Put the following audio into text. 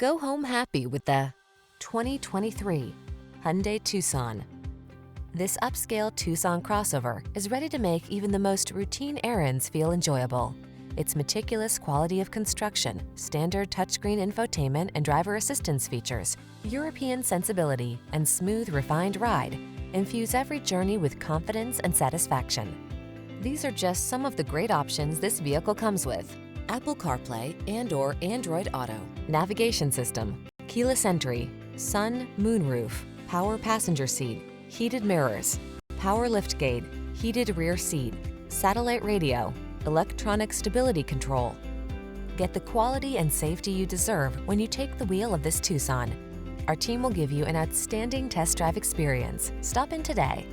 Go home happy with the 2023 Hyundai Tucson. This upscale Tucson crossover is ready to make even the most routine errands feel enjoyable. Its meticulous quality of construction, standard touchscreen infotainment and driver assistance features, European sensibility, and smooth, refined ride infuse every journey with confidence and satisfaction. These are just some of the great options this vehicle comes with: Apple CarPlay and/or Android Auto, navigation system, keyless entry, sun, moonroof, power passenger seat, heated mirrors, power liftgate, heated rear seat, satellite radio, electronic stability control. Get the quality and safety you deserve when you take the wheel of this Tucson. Our team will give you an outstanding test drive experience. Stop in today.